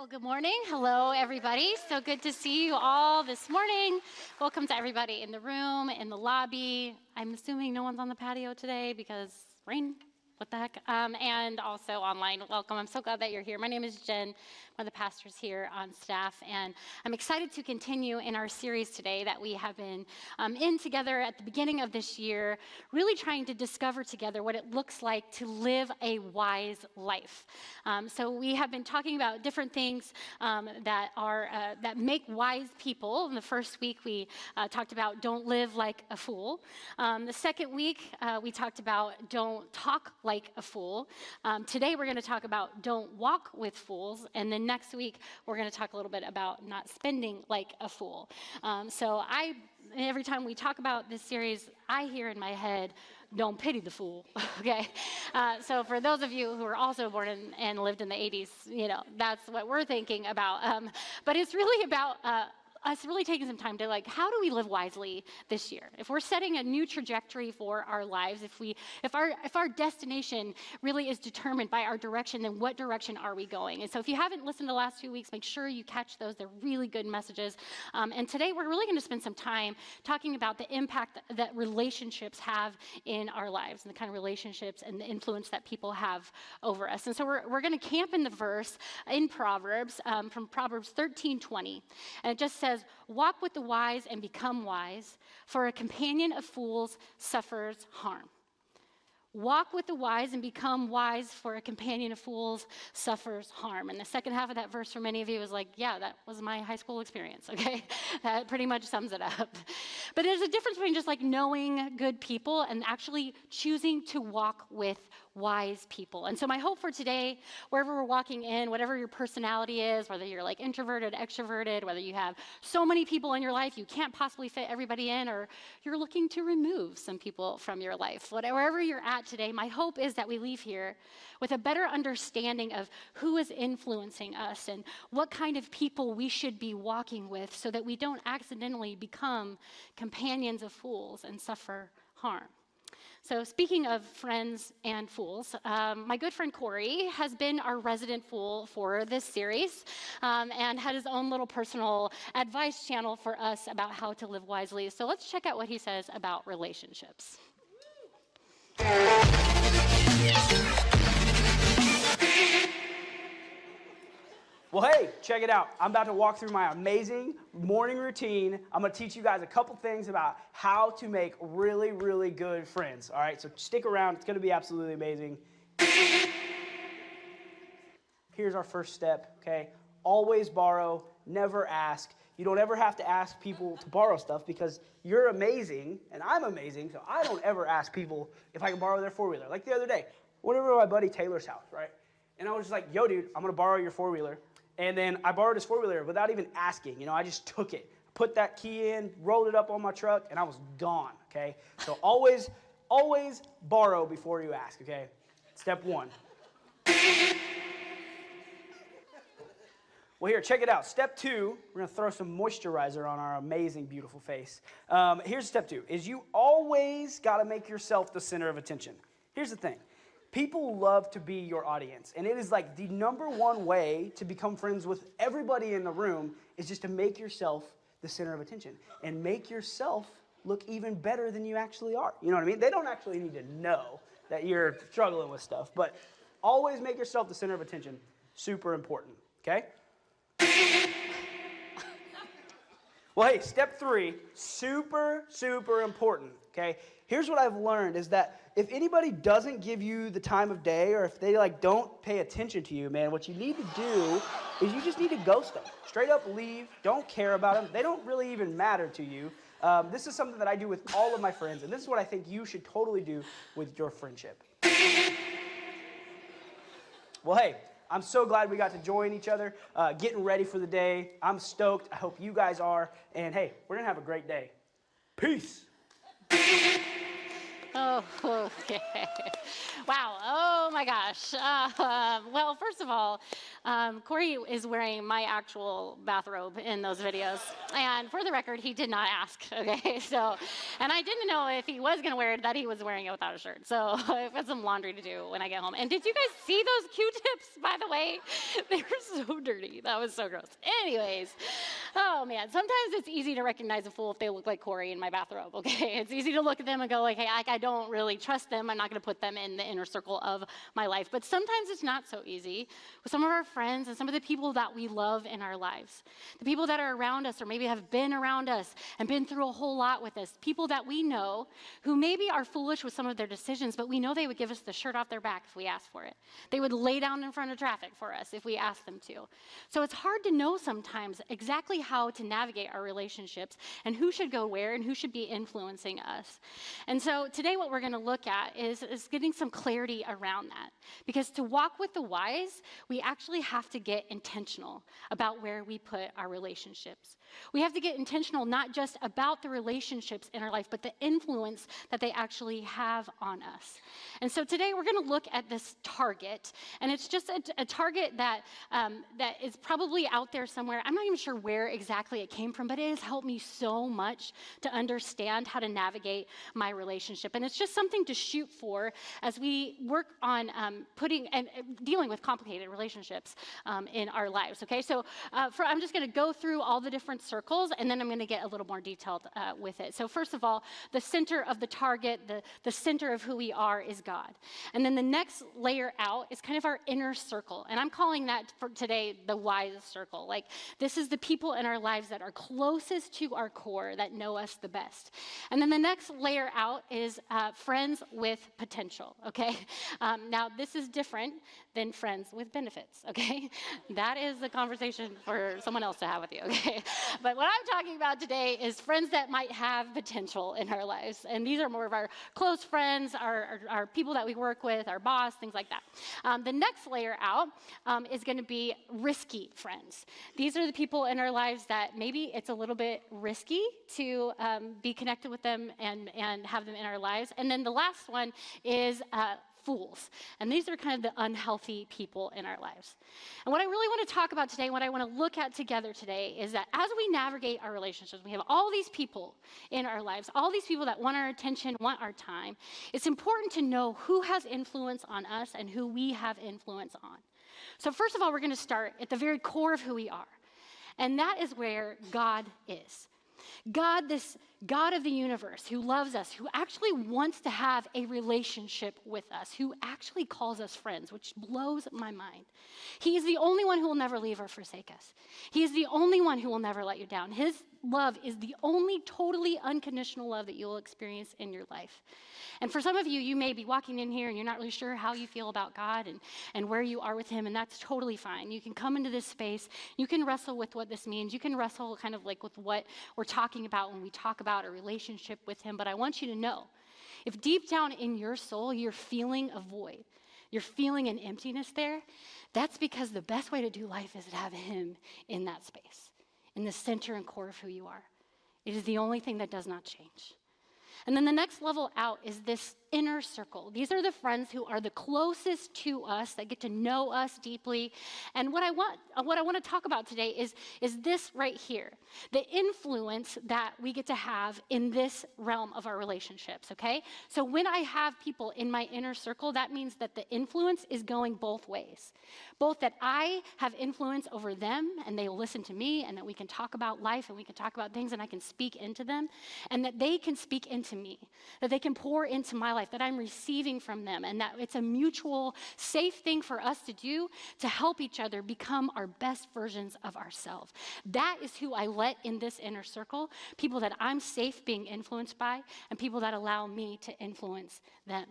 Well, good morning. Hello, everybody. So good to see you all this morning. Welcome to everybody in the room, in the lobby. I'm assuming no one's on the patio today because rain. What the heck? And also online. Welcome. I'm so glad that you're here. My name is Jen. I'm one of the pastors here on staff, and I'm excited to continue in our series today that we have been in together at the beginning of this year, really trying to discover together what it looks like to live a wise life. So we have been talking about different things that make wise people. In the first week, we talked about don't live like a fool. The second week, we talked about don't talk like a fool. Today, we're going to talk about don't walk with fools, and then next week, we're going to talk a little bit about not spending like a fool. Every time we talk about this series, I hear in my head, don't pity the fool, okay? So for those of you who are also born and lived in the 80s, that's what we're thinking about. But it's really about us really taking some time to how do we live wisely this year? If we're setting a new trajectory for our lives, if our destination really is determined by our direction, then what direction are we going? And so if you haven't listened to the last 2 weeks, make sure you catch those. They're really good messages. And today we're really going to spend some time talking about the impact that relationships have in our lives and the kind of relationships and the influence that people have over us. And so we're going to camp in the verse in Proverbs from Proverbs 13:20. And it just says, walk with the wise and become wise, for a companion of fools suffers harm. Walk with the wise and become wise, for a companion of fools suffers harm. And the second half of that verse for many of you is yeah, that was my high school experience, okay? That pretty much sums it up. But there's a difference between just knowing good people and actually choosing to walk with wise people. And so my hope for today, wherever we're walking in, whatever your personality is, whether you're introverted, extroverted, whether you have so many people in your life you can't possibly fit everybody in, or you're looking to remove some people from your life, wherever you're at today, my hope is that we leave here with a better understanding of who is influencing us and what kind of people we should be walking with so that we don't accidentally become companions of fools and suffer harm. So speaking of friends and fools, my good friend Corey has been our resident fool for this series and had his own little personal advice channel for us about how to live wisely. So let's check out what he says about relationships. Well, hey, check it out. I'm about to walk through my amazing morning routine. I'm going to teach you guys a couple things about how to make really, really good friends. All right, so stick around. It's going to be absolutely amazing. Here's our first step, okay? Always borrow, never ask. You don't ever have to ask people to borrow stuff because you're amazing and I'm amazing, so I don't ever ask people if I can borrow their four-wheeler. Like the other day, went over to my buddy Taylor's house, right? And I was just like, yo, dude, I'm going to borrow your four-wheeler. And then I borrowed his four-wheeler without even asking. I just took it, put that key in, rolled it up on my truck, and I was gone, okay? So always borrow before you ask, okay? Step one. Well, here, check it out. Step two, we're going to throw some moisturizer on our amazing, beautiful face. Here's step two, is you always got to make yourself the center of attention. Here's the thing. People love to be your audience, and it is the number one way to become friends with everybody in the room is just to make yourself the center of attention and make yourself look even better than you actually are. You know what I mean? They don't actually need to know that you're struggling with stuff, but always make yourself the center of attention. Super important, okay? Well, hey, step three, super, super important, okay? Here's what I've learned is that if anybody doesn't give you the time of day or if they don't pay attention to you, man, what you need to do is you just need to ghost them. Straight up leave, don't care about them. They don't really even matter to you. This is something that I do with all of my friends, and this is what I think you should totally do with your friendship. Well, hey, I'm so glad we got to join each other, getting ready for the day. I'm stoked. I hope you guys are. And hey, we're going to have a great day. Peace. Oh, okay. Wow. Oh my gosh. Well, first of all, Corey is wearing my actual bathrobe in those videos. And for the record, he did not ask. Okay. So, and I didn't know if he was going to wear it, that he was wearing it without a shirt. So I've got some laundry to do when I get home. And did you guys see those Q-tips, by the way? They were so dirty. That was so gross. Anyways, oh man, sometimes it's easy to recognize a fool if they look like Corey in my bathrobe. Okay. It's easy to look at them and go like, hey, I don't really trust them. I'm not going to put them in the inner circle of my life. But sometimes it's not so easy with some of our friends and some of the people that we love in our lives. The people that are around us or maybe have been around us and been through a whole lot with us. People that we know who maybe are foolish with some of their decisions, but we know they would give us the shirt off their back if we asked for it. They would lay down in front of traffic for us if we asked them to. So it's hard to know sometimes exactly how to navigate our relationships and who should go where and who should be influencing us. And so today what we're going to look at is getting some clarity around that. Because to walk with the wise, we actually have to get intentional about where we put our relationships. We have to get intentional not just about the relationships in our life, but the influence that they actually have on us. And so today we're going to look at this target, and it's just a target that is probably out there somewhere. I'm not even sure where exactly it came from, but it has helped me so much to understand how to navigate my relationship. And it's just something to shoot for as we work on putting and dealing with complicated relationships in our lives. Okay, so I'm just going to go through all the different circles, and then I'm going to get a little more detailed with it. So first of all, the center of the target, the center of who we are is God. And then the next layer out is kind of our inner circle. And I'm calling that for today the wise circle. Like, this is the people in our lives that are closest to our core, that know us the best. And then the next layer out is friends with potential, okay? Now, this is different than friends with benefits, okay? That is a conversation for someone else to have with you, okay? But what I'm talking about today is friends that might have potential in our lives. And these are more of our close friends, our people that we work with, our boss, things like that. The next layer out is going to be risky friends. These are the people in our lives that maybe it's a little bit risky to be connected with them and have them in our lives. And then the last one is fools. And these are kind of the unhealthy people in our lives. And what I really want to talk about today, what I want to look at together today is that as we navigate our relationships, we have all these people in our lives, all these people that want our attention, want our time. It's important to know who has influence on us and who we have influence on. So first of all, we're going to start at the very core of who we are. And that is where God is. God, this God of the universe who loves us, who actually wants to have a relationship with us, who actually calls us friends, which blows my mind. He is the only one who will never leave or forsake us. He is the only one who will never let you down. His love is the only totally unconditional love that you will experience in your life. And for some of you, you may be walking in here and you're not really sure how you feel about God and where you are with him, and that's totally fine. You can come into this space. You can wrestle with what this means. You can wrestle kind of like with what we're talking about when we talk about a relationship with him. But I want you to know, if deep down in your soul you're feeling a void, you're feeling an emptiness there, that's because the best way to do life is to have him in that space, in the center and core of who you are. It is the only thing that does not change. And then the next level out is this inner circle. These are the friends who are the closest to us, that get to know us deeply. And what I want to talk about today is this right here, the influence that we get to have in this realm of our relationships, okay? So when I have people in my inner circle, that means that the influence is going both ways. Both that I have influence over them and they listen to me, and that we can talk about life and we can talk about things and I can speak into them, and that they can speak into me, that they can pour into my life, that I'm receiving from them, and that it's a mutual safe thing for us to do to help each other become our best versions of ourselves. That is who I let in this inner circle, people that I'm safe being influenced by and people that allow me to influence them.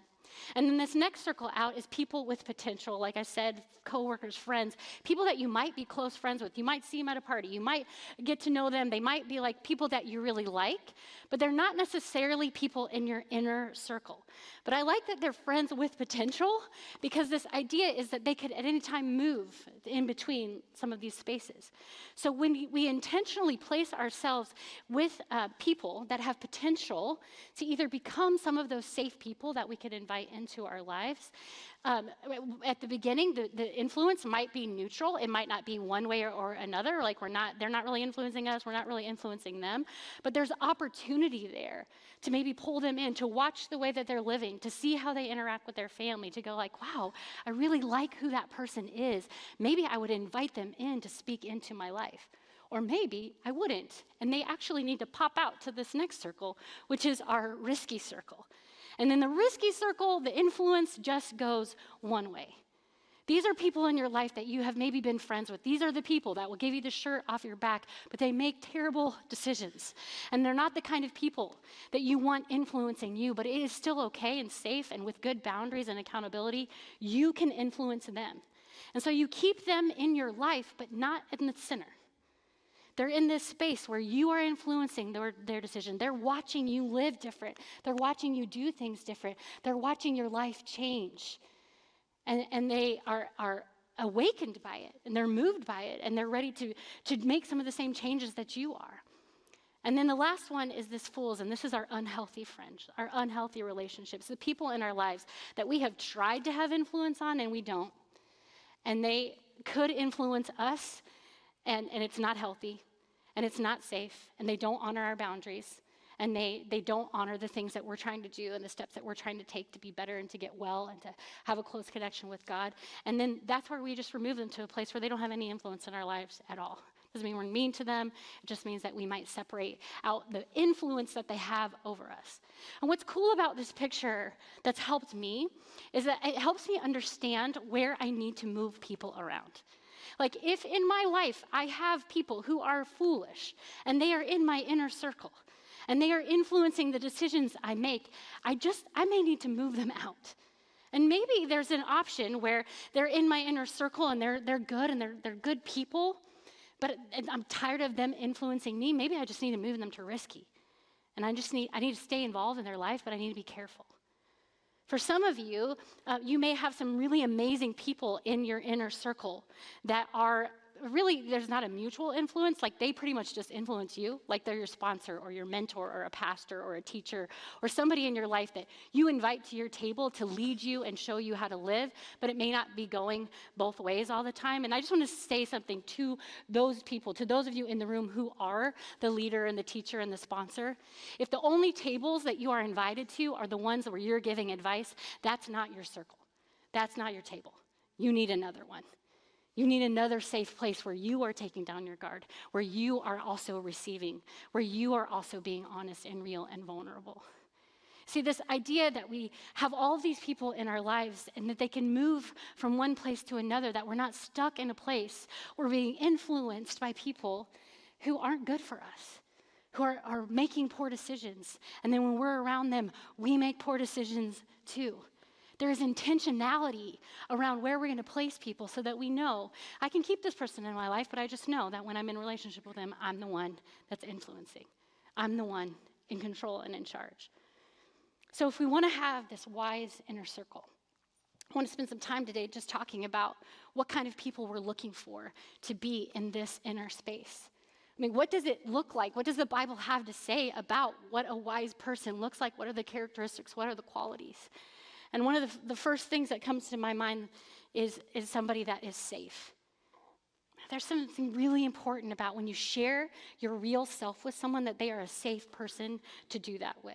And then this next circle out is people with potential, like I said, coworkers, friends, people that you might be close friends with. You might see them at a party. You might get to know them. They might be like people that you really like, but they're not necessarily people in your inner circle. But I like that they're friends with potential because this idea is that they could at any time move in between some of these spaces. So when we intentionally place ourselves with people that have potential to either become some of those safe people that we could invite into our lives, at the beginning, the influence might be neutral. It might not be one way or another. Like they're not really influencing us. We're not really influencing them. But there's opportunity there to maybe pull them in, to watch the way that they're living, to see how they interact with their family, to go like, wow, I really like who that person is. Maybe I would invite them in to speak into my life. Or maybe I wouldn't. And they actually need to pop out to this next circle, which is our risky circle. And in the risky circle, the influence just goes one way. These are people in your life that you have maybe been friends with. These are the people that will give you the shirt off your back, but they make terrible decisions. And they're not the kind of people that you want influencing you, but it is still okay and safe, and with good boundaries and accountability, you can influence them. And so you keep them in your life, but not in the center. They're in this space where you are influencing their decision. They're watching you live different. They're watching you do things different. They're watching your life change. And they are awakened by it, and they're moved by it, and they're ready to make some of the same changes that you are. And then the last one is this fools, and this is our unhealthy friends, our unhealthy relationships, the people in our lives that we have tried to have influence on and we don't. And they could influence us, and it's not healthy, and it's not safe, and they don't honor our boundaries, and they don't honor the things that we're trying to do and the steps that we're trying to take to be better and to get well and to have a close connection with God. And then that's where we just remove them to a place where they don't have any influence in our lives at all. Doesn't mean we're mean to them. It just means that we might separate out the influence that they have over us. And what's cool about this picture that's helped me is that it helps me understand where I need to move people around. Like if in my life I have people who are foolish and they are in my inner circle and they are influencing the decisions I make, I may need to move them out. And maybe there's an option where they're in my inner circle and they're good and they're good people, but I'm tired of them influencing me. Maybe I just need to move them to risky. And I need to stay involved in their life, but I need to be careful. For some of you, you may have some really amazing people in your inner circle that are really, there's not a mutual influence, like they pretty much just influence you, like they're your sponsor or your mentor or a pastor or a teacher or somebody in your life that you invite to your table to lead you and show you how to live, but it may not be going both ways all the time. And I just want to say something to those people, to those of you in the room who are the leader and the teacher and the sponsor. If the only tables that you are invited to are the ones where you're giving advice, that's not your circle. That's not your table. You need another one. You need another safe place where you are taking down your guard, where you are also receiving, where you are also being honest and real and vulnerable. See, this idea that we have all these people in our lives and that they can move from one place to another, that we're not stuck in a place or being influenced by people who aren't good for us, who are making poor decisions. And then when we're around them, we make poor decisions too. There is intentionality around where we're going to place people so that we know, I can keep this person in my life, but I just know that when I'm in relationship with them, I'm the one that's influencing. I'm the one in control and in charge. So if we want to have this wise inner circle, I want to spend some time today just talking about what kind of people we're looking for to be in this inner space. I mean, what does it look like? What does the Bible have to say about what a wise person looks like? What are the characteristics? What are the qualities? And one of the first things that comes to my mind is somebody that is safe. There's something really important about when you share your real self with someone, that they are a safe person to do that with.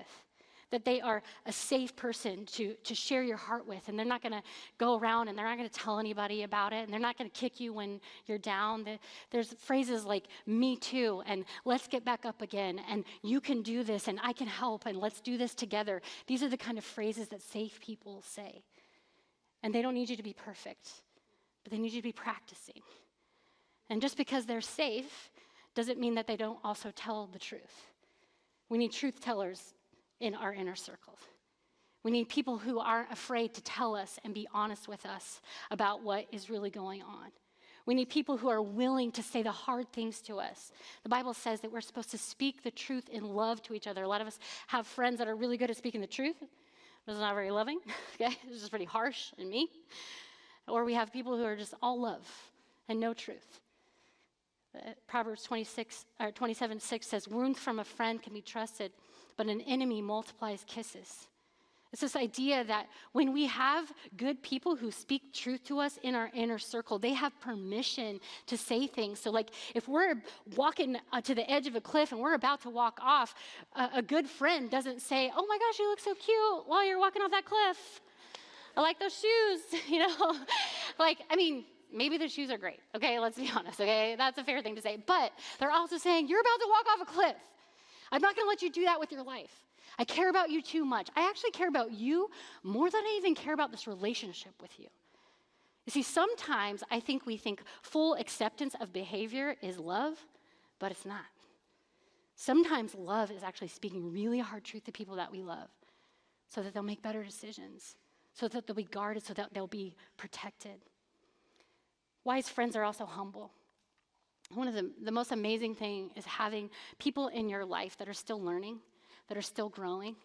That they are a safe person to share your heart with, and they're not going to go around and they're not going to tell anybody about it, and they're not going to kick you when you're down. There's phrases like, me too, and let's get back up again, and you can do this, and I can help, and let's do this together. These are the kind of phrases that safe people say. And they don't need you to be perfect, but they need you to be practicing. And just because they're safe doesn't mean that they don't also tell the truth. We need truth tellers in our inner circles. We need people who aren't afraid to tell us and be honest with us about what is really going on. We need people who are willing to say the hard things to us. The Bible says that we're supposed to speak the truth in love to each other. A lot of us have friends that are really good at speaking the truth, but it's not very loving. Okay, it's just pretty harsh and mean. Or we have people who are just all love and no truth. Proverbs 27:6 says, wounds from a friend can be trusted, but an enemy multiplies kisses. It's this idea that when we have good people who speak truth to us in our inner circle, they have permission to say things. So like if we're walking to the edge of a cliff and we're about to walk off, a good friend doesn't say, oh my gosh, you look so cute while you're walking off that cliff. I like those shoes, maybe the shoes are great, okay? Let's be honest, okay? That's a fair thing to say. But they're also saying, you're about to walk off a cliff. I'm not going to let you do that with your life. I care about you too much. I actually care about you more than I even care about this relationship with you. You see, sometimes I think we think full acceptance of behavior is love, but it's not. Sometimes love is actually speaking really hard truth to people that we love so that they'll make better decisions, so that they'll be guarded, so that they'll be protected. Wise friends are also humble. One of the most amazing things is having people in your life that are still learning, that are still growing.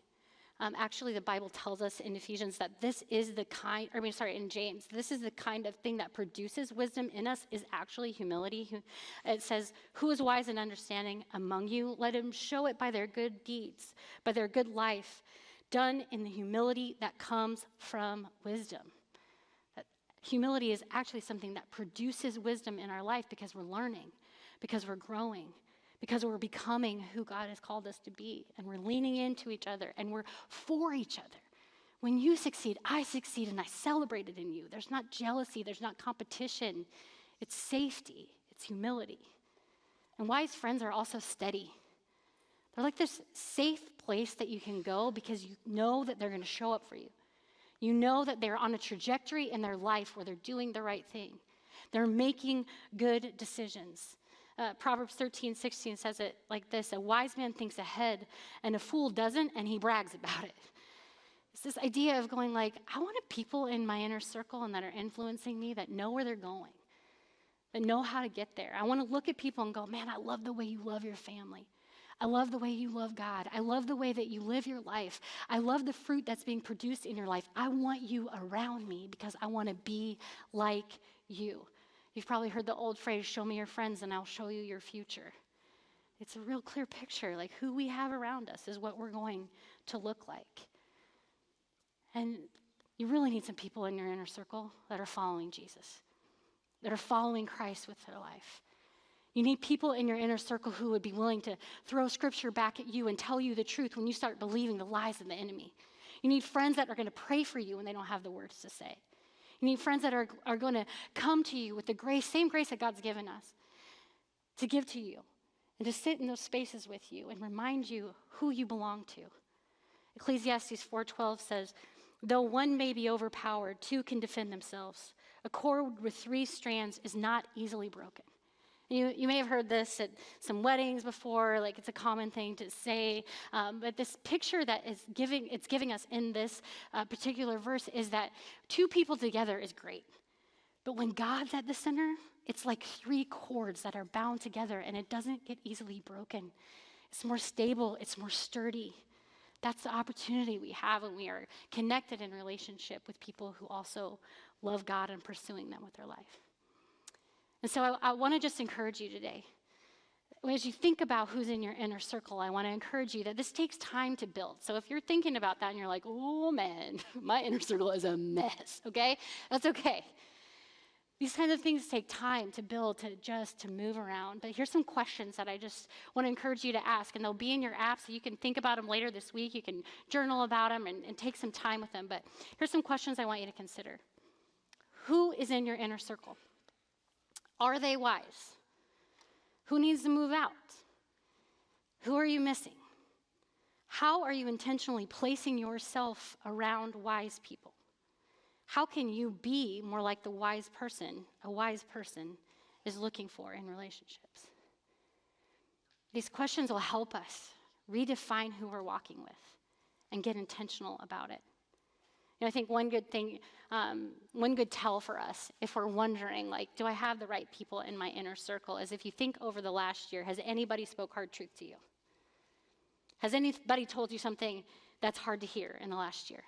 Actually, the Bible tells us in Ephesians that in James, this is the kind of thing that produces wisdom in us is actually humility. It says, who is wise and understanding among you? Let him show it by their good deeds, by their good life, done in the humility that comes from wisdom. That humility is actually something that produces wisdom in our life because we're learning, because we're growing, because we're becoming who God has called us to be, and we're leaning into each other, and we're for each other. When you succeed, I succeed, and I celebrate it in you. There's not jealousy, there's not competition. It's safety, it's humility. And wise friends are also steady. They're like this safe place that you can go because you know that they're going to show up for you. You know that they're on a trajectory in their life where they're doing the right thing. They're making good decisions. Proverbs 13:16 says it like this: a wise man thinks ahead and a fool doesn't, and he brags about it. It's this idea of going like, I want people in my inner circle and that are influencing me that know where they're going, that know how to get there. I want to look at people and go, man, I love the way you love your family. I love the way you love God. I love the way that you live your life. I love the fruit that's being produced in your life. I want you around me because I want to be like you. You've probably heard the old phrase, show me your friends and I'll show you your future. It's a real clear picture, like who we have around us is what we're going to look like. And you really need some people in your inner circle that are following Jesus, that are following Christ with their life. You need people in your inner circle who would be willing to throw scripture back at you and tell you the truth when you start believing the lies of the enemy. You need friends that are going to pray for you when they don't have the words to say. You need friends that are going to come to you with the grace, same grace that God's given us, to give to you and to sit in those spaces with you and remind you who you belong to. Ecclesiastes 4:12 says, though one may be overpowered, two can defend themselves. A cord with 3 strands is not easily broken. You may have heard this at some weddings before, like it's a common thing to say, but this picture that it's giving us in this particular verse is that 2 people together is great. But when God's at the center, it's like 3 cords that are bound together and it doesn't get easily broken. It's more stable, it's more sturdy. That's the opportunity we have when we are connected in relationship with people who also love God and pursuing them with their life. And so I want to just encourage you today. As you think about who's in your inner circle, I want to encourage you that this takes time to build. So if you're thinking about that and you're like, oh man, my inner circle is a mess, okay? That's okay. These kinds of things take time to build, to adjust, to move around. But here's some questions that I just want to encourage you to ask. And they'll be in your app so you can think about them later this week. You can journal about them and take some time with them. But here's some questions I want you to consider. Who is in your inner circle? Are they wise? Who needs to move out? Who are you missing? How are you intentionally placing yourself around wise people? How can you be more like the wise person a wise person is looking for in relationships? These questions will help us redefine who we're walking with and get intentional about it. I think one good thing, one good tell for us, if we're wondering, like, do I have the right people in my inner circle, is if you think over the last year, has anybody spoke hard truth to you? Has anybody told you something that's hard to hear in the last year?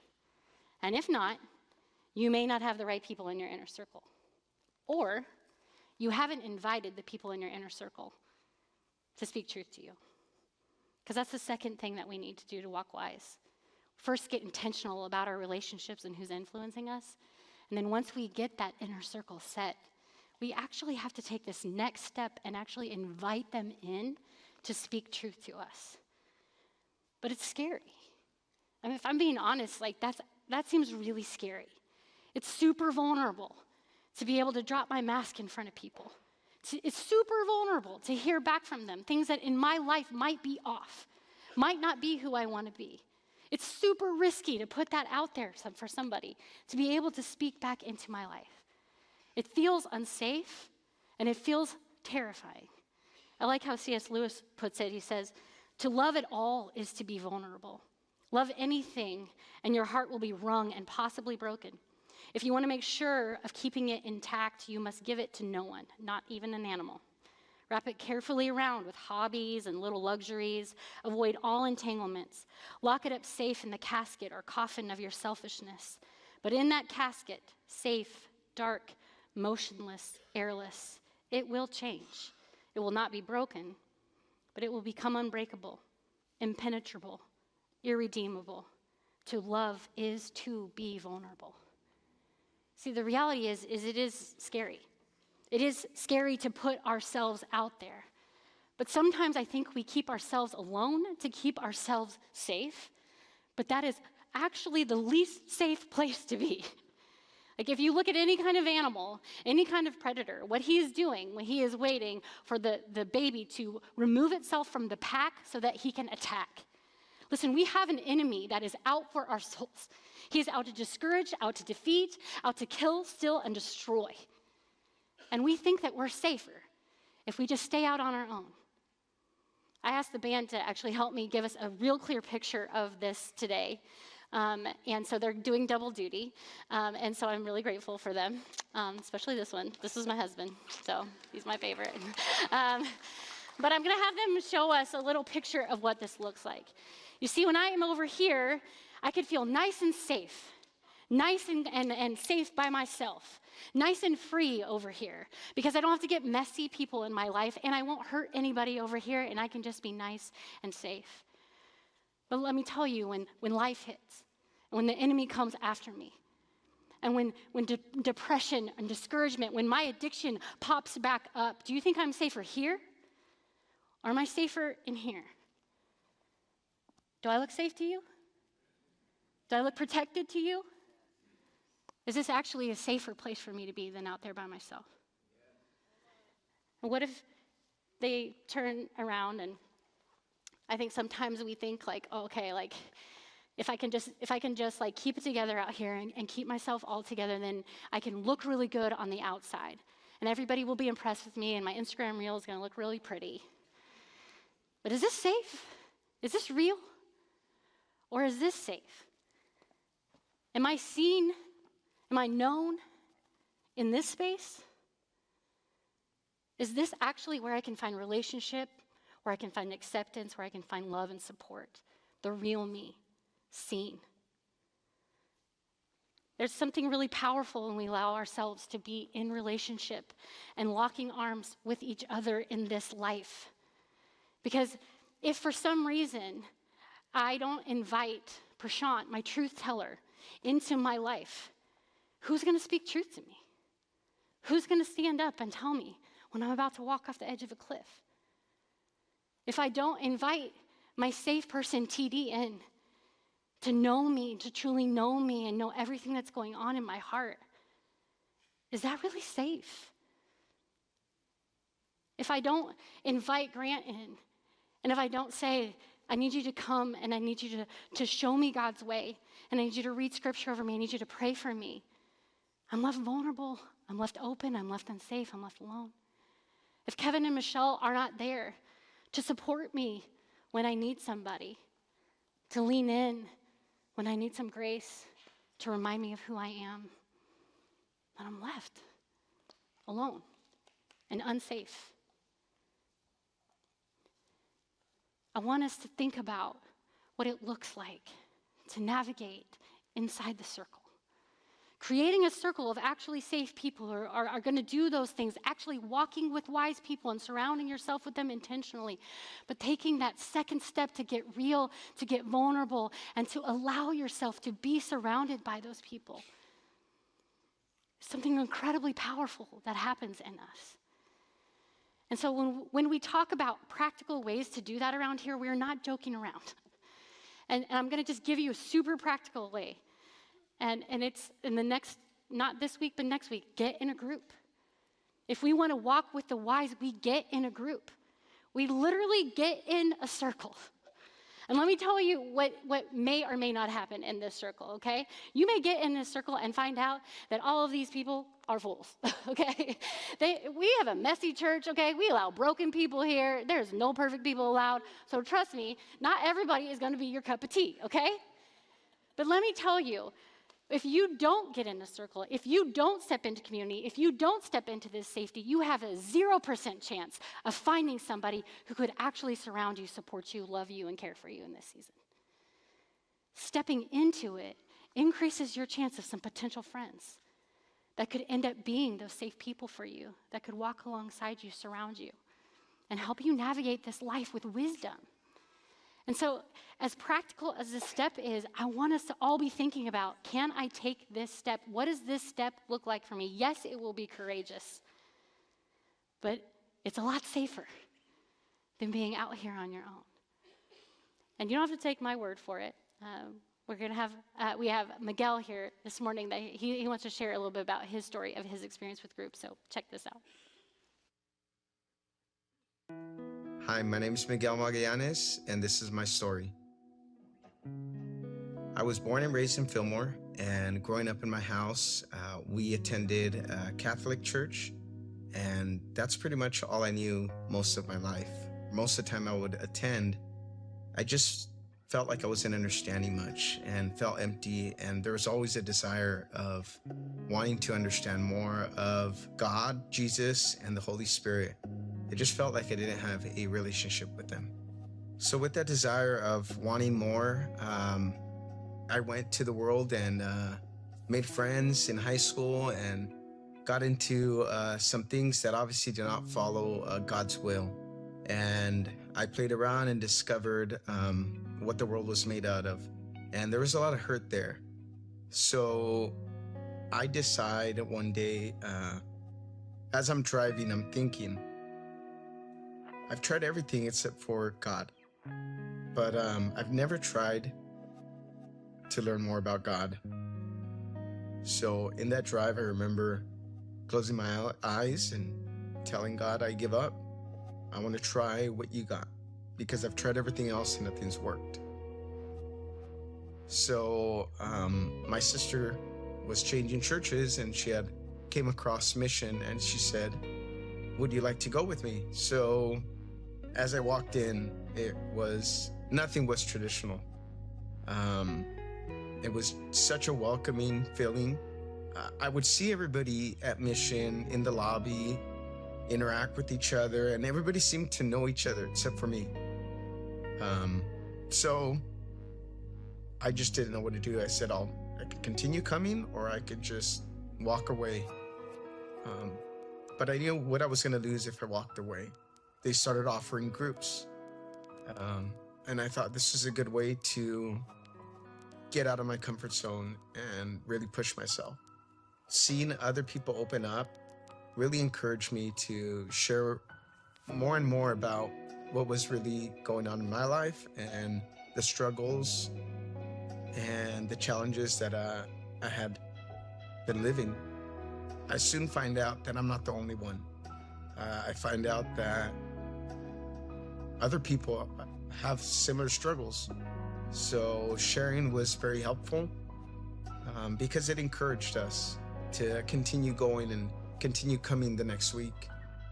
And if not, you may not have the right people in your inner circle. Or you haven't invited the people in your inner circle to speak truth to you. Because that's the second thing that we need to do to walk wise. First, get intentional about our relationships and who's influencing us. And then once we get that inner circle set, we actually have to take this next step and actually invite them in to speak truth to us. But it's scary. I mean, if I'm being honest, like that seems really scary. It's super vulnerable to be able to drop my mask in front of people. It's super vulnerable to hear back from them, things that in my life might be off, might not be who I want to be. It's super risky to put that out there for somebody, to be able to speak back into my life. It feels unsafe, and it feels terrifying. I like how C.S. Lewis puts it. He says, to love at all is to be vulnerable. Love anything, and your heart will be wrung and possibly broken. If you want to make sure of keeping it intact, you must give it to no one, not even an animal. Wrap it carefully around with hobbies and little luxuries. Avoid all entanglements. Lock it up safe in the casket or coffin of your selfishness. But in that casket, safe, dark, motionless, airless, it will change. It will not be broken, but it will become unbreakable, impenetrable, irredeemable. To love is to be vulnerable. See, the reality is it is scary. It is scary to put ourselves out there. But sometimes I think we keep ourselves alone to keep ourselves safe. But that is actually the least safe place to be. Like if you look at any kind of animal, any kind of predator, what he is doing when he is waiting for the baby to remove itself from the pack so that he can attack. Listen, we have an enemy that is out for our souls. He is out to discourage, out to defeat, out to kill, steal, and destroy. And we think that we're safer if we just stay out on our own. I asked the band to actually help me give us a real clear picture of this today. And so they're doing double duty. And so I'm really grateful for them, especially this one. This is my husband, so he's my favorite. But I'm going to have them show us a little picture of what this looks like. You see, when I am over here, I could feel nice and safe, nice and safe by myself, nice and free over here, because I don't have to get messy people in my life, and I won't hurt anybody over here, and I can just be nice and safe. But let me tell you, when life hits, and when the enemy comes after me, and when depression and discouragement, when my addiction pops back up, do you think I'm safer here? Or am I safer in here? Do I look safe to you? Do I look protected to you? Is this actually a safer place for me to be than out there by myself? And what if they turn around, and I think sometimes we think like, oh, okay, like if I can just like keep it together out here and keep myself all together, then I can look really good on the outside. And everybody will be impressed with me, and my Instagram reel is going to look really pretty. But is this safe? Is this real? Or is this safe? Am I seen? Am I known in this space? Is this actually where I can find relationship, where I can find acceptance, where I can find love and support? The real me, seen. There's something really powerful when we allow ourselves to be in relationship and locking arms with each other in this life. Because if for some reason I don't invite Prashant, my truth teller, into my life, who's going to speak truth to me? Who's going to stand up and tell me when I'm about to walk off the edge of a cliff? If I don't invite my safe person, TD, in to know me, to truly know me and know everything that's going on in my heart, is that really safe? If I don't invite Grant in, and if I don't say, I need you to come and I need you to show me God's way, and I need you to read scripture over me, I need you to pray for me, I'm left vulnerable, I'm left open, I'm left unsafe, I'm left alone. If Kevin and Michelle are not there to support me when I need somebody, to lean in when I need some grace, to remind me of who I am, then I'm left alone and unsafe. I want us to think about what it looks like to navigate inside the circle. Creating a circle of actually safe people who are going to do those things, actually walking with wise people and surrounding yourself with them intentionally, but taking that second step to get real, to get vulnerable, and to allow yourself to be surrounded by those people. Something incredibly powerful that happens in us. And so when we talk about practical ways to do that around here, we're not joking around. And I'm going to just give you a super practical way. And it's in the next, not this week, but next week, get in a group. If we want to walk with the wise, we get in a group. We literally get in a circle. And let me tell you what may or may not happen in this circle, okay? You may get in this circle and find out that all of these people are fools, okay? We have a messy church, okay? We allow broken people here. There's no perfect people allowed. So trust me, not everybody is going to be your cup of tea, okay? But let me tell you, if you don't get in a circle, if you don't step into community, if you don't step into this safety, you have a 0% chance of finding somebody who could actually surround you, support you, love you, and care for you in this season. Stepping into it increases your chance of some potential friends that could end up being those safe people for you, that could walk alongside you, surround you, and help you navigate this life with wisdom. And so, as practical as this step is, I want us to all be thinking about, can I take this step? What does this step look like for me? Yes, it will be courageous, but it's a lot safer than being out here on your own. And you don't have to take my word for it. We have Miguel here this morning that he wants to share a little bit about his story of his experience with groups, so check this out. Hi, my name is Miguel Magallanes, and this is my story. I was born and raised in Fillmore, and growing up in my house, we attended a Catholic church, and that's pretty much all I knew most of my life. Most of the time I would attend, I just felt like I wasn't understanding much and felt empty, and there was always a desire of wanting to understand more of God, Jesus, and the Holy Spirit. It just felt like I didn't have a relationship with them. So with that desire of wanting more, I went to the world and made friends in high school and got into some things that obviously did not follow God's will. And I played around and discovered what the world was made out of. And there was a lot of hurt there. So I decided one day, as I'm driving, I'm thinking, I've tried everything except for God, but I've never tried to learn more about God. So in that drive, I remember closing my eyes and telling God, I give up. I want to try what you got because I've tried everything else and nothing's worked. So my sister was changing churches and she had came across Mission and she said, would you like to go with me? So as I walked in, nothing was traditional. It was such a welcoming feeling. I would see everybody at Mission in the lobby, interact with each other, and everybody seemed to know each other except for me. So I just didn't know what to do. I said, I could continue coming or I could just walk away. But I knew what I was gonna lose if I walked away. They started offering groups. And I thought this is a good way to get out of my comfort zone and really push myself. Seeing other people open up really encouraged me to share more and more about what was really going on in my life and the struggles and the challenges that I had been living. I soon find out that I'm not the only one. I find out that other people have similar struggles. So sharing was very helpful because it encouraged us to continue going and continue coming the next week.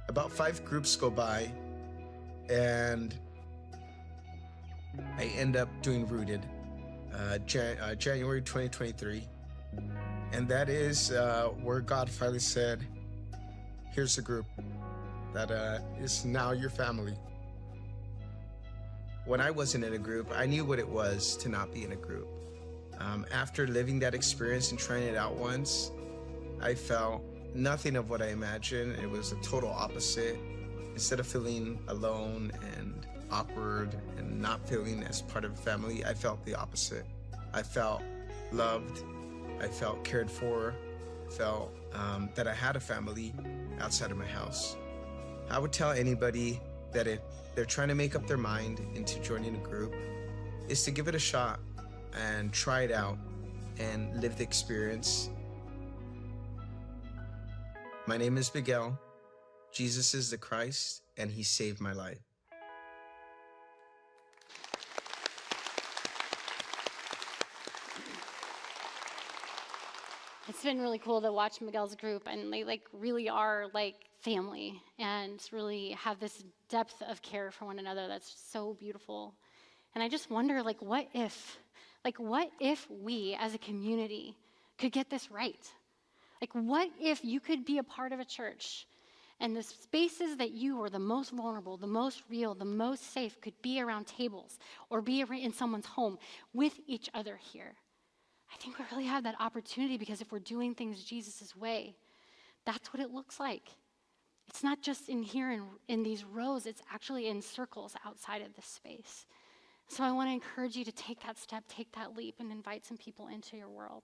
About 5 groups go by and I end up doing Rooted, January 2023. And that is where God finally said, here's a group that is now your family. When I wasn't in a group, I knew what it was to not be in a group. After living that experience and trying it out once, I felt nothing of what I imagined. It was a total opposite. Instead of feeling alone and awkward and not feeling as part of a family, I felt the opposite. I felt loved. I felt cared for. I felt that I had a family outside of my house. I would tell anybody that if they're trying to make up their mind into joining a group, is to give it a shot and try it out and live the experience. My name is Miguel. Jesus is the Christ, and he saved my life. It's been really cool to watch Miguel's group, and they really are like family and really have this depth of care for one another that's so beautiful. And I just wonder, what if we as a community could get this right? What if you could be a part of a church and the spaces that you are the most vulnerable, the most real, the most safe could be around tables or be in someone's home with each other here? I think we really have that opportunity, because if we're doing things Jesus' way, that's what it looks like. It's not just in here in these rows, it's actually in circles outside of this space. So I want to encourage you to take that step, take that leap, and invite some people into your world.